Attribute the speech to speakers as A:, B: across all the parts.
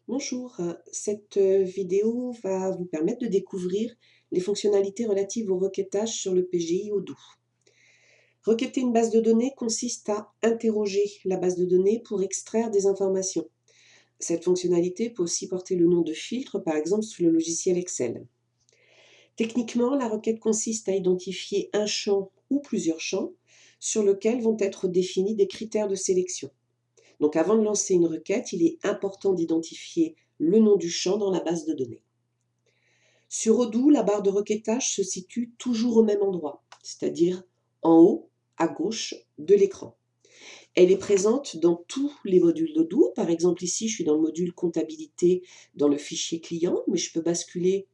A: Bonjour, cette vidéo va vous permettre de découvrir les fonctionnalités relatives au requêtage sur le PGI Odoo. Requêter une base de données consiste à interroger la base de données pour extraire des informations. Cette fonctionnalité peut aussi porter le nom de filtre, par exemple sous le logiciel Excel. Techniquement, la requête consiste à identifier un champ ou plusieurs champs sur lesquels vont être définis des critères de sélection. Donc avant de lancer une requête, il est important d'identifier le nom du champ dans la base de données. Sur Odoo, la barre de requêtage se situe toujours au même endroit, c'est-à-dire en haut à gauche de l'écran. Elle est présente dans tous les modules d'Odoo. Par exemple, ici, je suis dans le module comptabilité dans le fichier client, mais je peux basculer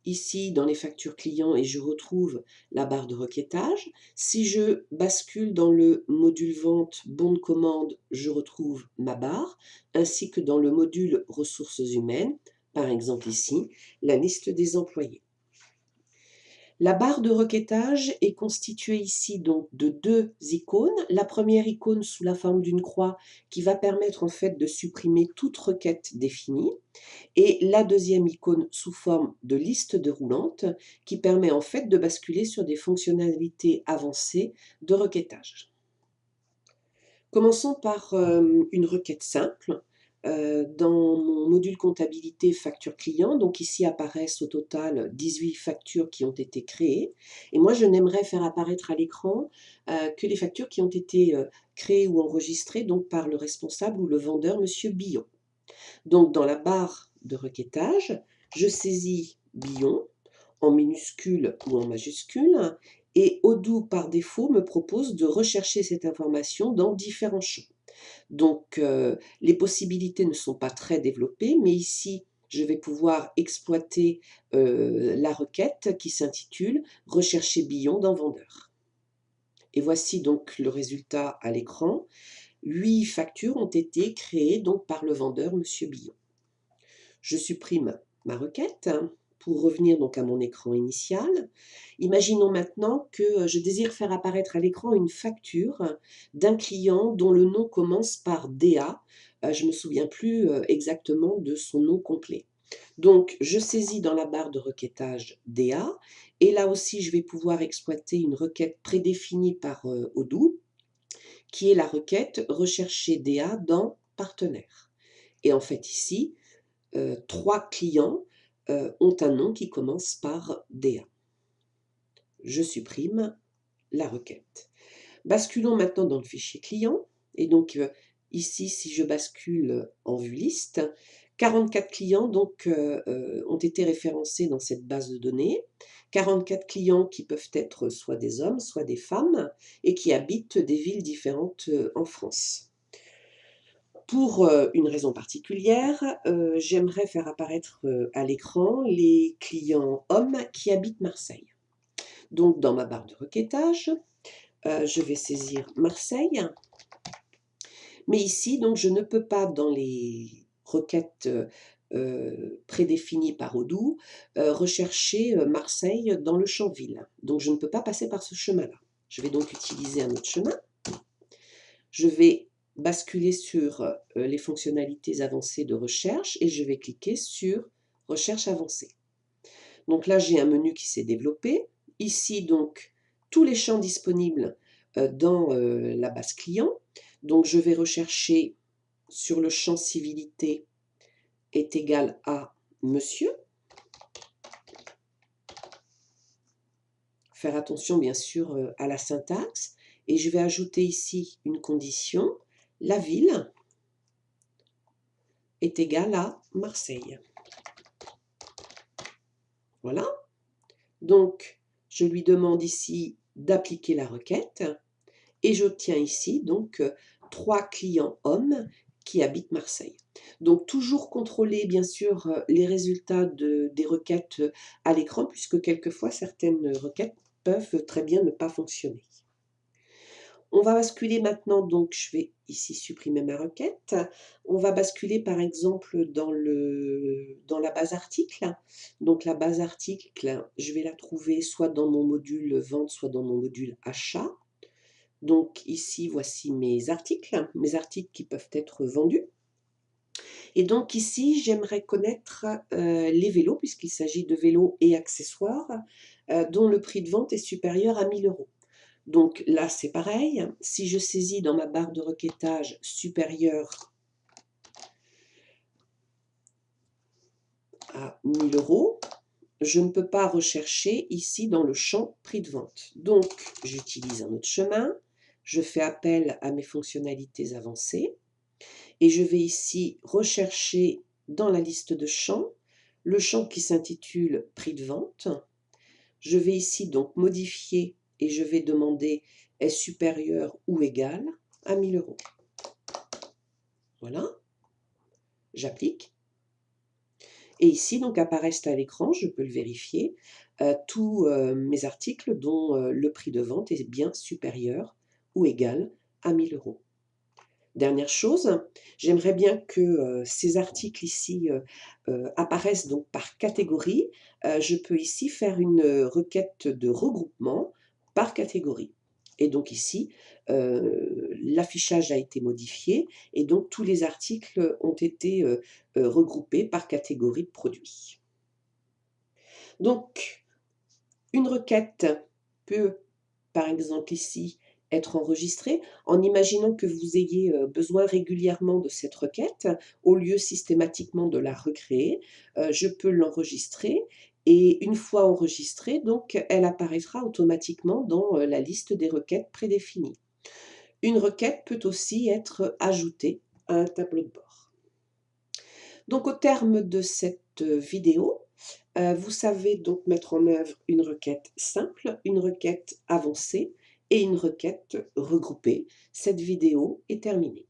A: ici dans les factures clients et je retrouve la barre de requêtage. Si je bascule dans le module vente, bon de commande, je retrouve ma barre, ainsi que dans le module ressources humaines, par exemple ici, la liste des employés. La barre de requêtage est constituée ici donc de deux icônes. La première icône sous la forme d'une croix qui va permettre en fait de supprimer toute requête définie, et la deuxième icône sous forme de liste déroulante qui permet en fait de basculer sur des fonctionnalités avancées de requêtage. Commençons par une requête simple. Dans mon module comptabilité facture client, donc ici apparaissent au total 18 factures qui ont été créées. Et moi, je n'aimerais faire apparaître à l'écran que les factures qui ont été créées ou enregistrées donc, par le responsable ou le vendeur, Monsieur Billon. Donc dans la barre de requêtage, je saisis Billon en minuscule ou en majuscule, et Odoo par défaut me propose de rechercher cette information dans différents champs. Donc les possibilités ne sont pas très développées, mais ici je vais pouvoir exploiter la requête qui s'intitule « Rechercher Billon dans vendeur ». Et voici donc le résultat à l'écran. 8 factures ont été créées donc par le vendeur Monsieur Billon. Je supprime ma requête pour revenir donc à mon écran initial. Imaginons maintenant que je désire faire apparaître à l'écran une facture d'un client dont le nom commence par DA. Je ne me souviens plus exactement de son nom complet. Donc, je saisis dans la barre de requêtage DA, et là aussi, je vais pouvoir exploiter une requête prédéfinie par Odoo, qui est la requête rechercher DA dans partenaire. Et en fait, ici, 3 clients ont un nom qui commence par DA. Je supprime la requête. Basculons maintenant dans le fichier client. Et donc ici, si je bascule en vue liste, 44 clients donc, ont été référencés dans cette base de données. 44 clients qui peuvent être soit des hommes, soit des femmes, et qui habitent des villes différentes en France. Pour une raison particulière, j'aimerais faire apparaître à l'écran les clients hommes qui habitent Marseille. Donc dans ma barre de requêtage, je vais saisir Marseille. Mais ici, donc, je ne peux pas, dans les requêtes prédéfinies par Odoo, rechercher Marseille dans le champ ville. Donc je ne peux pas passer par ce chemin-là. Je vais donc utiliser un autre chemin. Je vais basculer sur les fonctionnalités avancées de recherche et je vais cliquer sur recherche avancée. Donc là, j'ai un menu qui s'est développé. Ici, donc, tous les champs disponibles dans la base client. Donc, je vais rechercher sur le champ civilité est égal à monsieur. Faire attention, bien sûr, à la syntaxe. Et je vais ajouter ici une condition. La ville est égale à Marseille. Voilà. Donc, je lui demande ici d'appliquer la requête et j'obtiens ici donc 3 clients hommes qui habitent Marseille. Donc, toujours contrôler bien sûr les résultats des requêtes à l'écran, puisque quelquefois certaines requêtes peuvent très bien ne pas fonctionner. On va basculer maintenant, donc je vais ici supprimer ma requête. On va basculer par exemple dans la base article. Donc la base article, je vais la trouver soit dans mon module vente, soit dans mon module achat. Donc ici, voici mes articles qui peuvent être vendus. Et donc ici, j'aimerais connaître les vélos, puisqu'il s'agit de vélos et accessoires, dont le prix de vente est supérieur à 1 000 €. Donc là, c'est pareil, si je saisis dans ma barre de requêtage supérieur à 1 000 €, je ne peux pas rechercher ici dans le champ prix de vente. Donc, j'utilise un autre chemin, je fais appel à mes fonctionnalités avancées et je vais ici rechercher dans la liste de champs, le champ qui s'intitule prix de vente. Je vais ici donc modifier et je vais demander est supérieur ou égal à 1 000 €. Voilà, j'applique. Et ici, donc, apparaissent à l'écran, je peux le vérifier, tous mes articles dont le prix de vente est bien supérieur ou égal à 1 000 €. Dernière chose, j'aimerais bien que ces articles ici apparaissent donc par catégorie. Je peux ici faire une requête de regroupement par catégorie. Et donc ici, l'affichage a été modifié et donc tous les articles ont été regroupés par catégorie de produits. Donc, une requête peut, par exemple ici, être enregistrée en imaginant que vous ayez besoin régulièrement de cette requête, au lieu systématiquement de la recréer, je peux l'enregistrer et une fois enregistrée, donc, elle apparaîtra automatiquement dans la liste des requêtes prédéfinies. Une requête peut aussi être ajoutée à un tableau de bord. Donc au terme de cette vidéo, vous savez donc mettre en œuvre une requête simple, une requête avancée et une requête regroupée. Cette vidéo est terminée.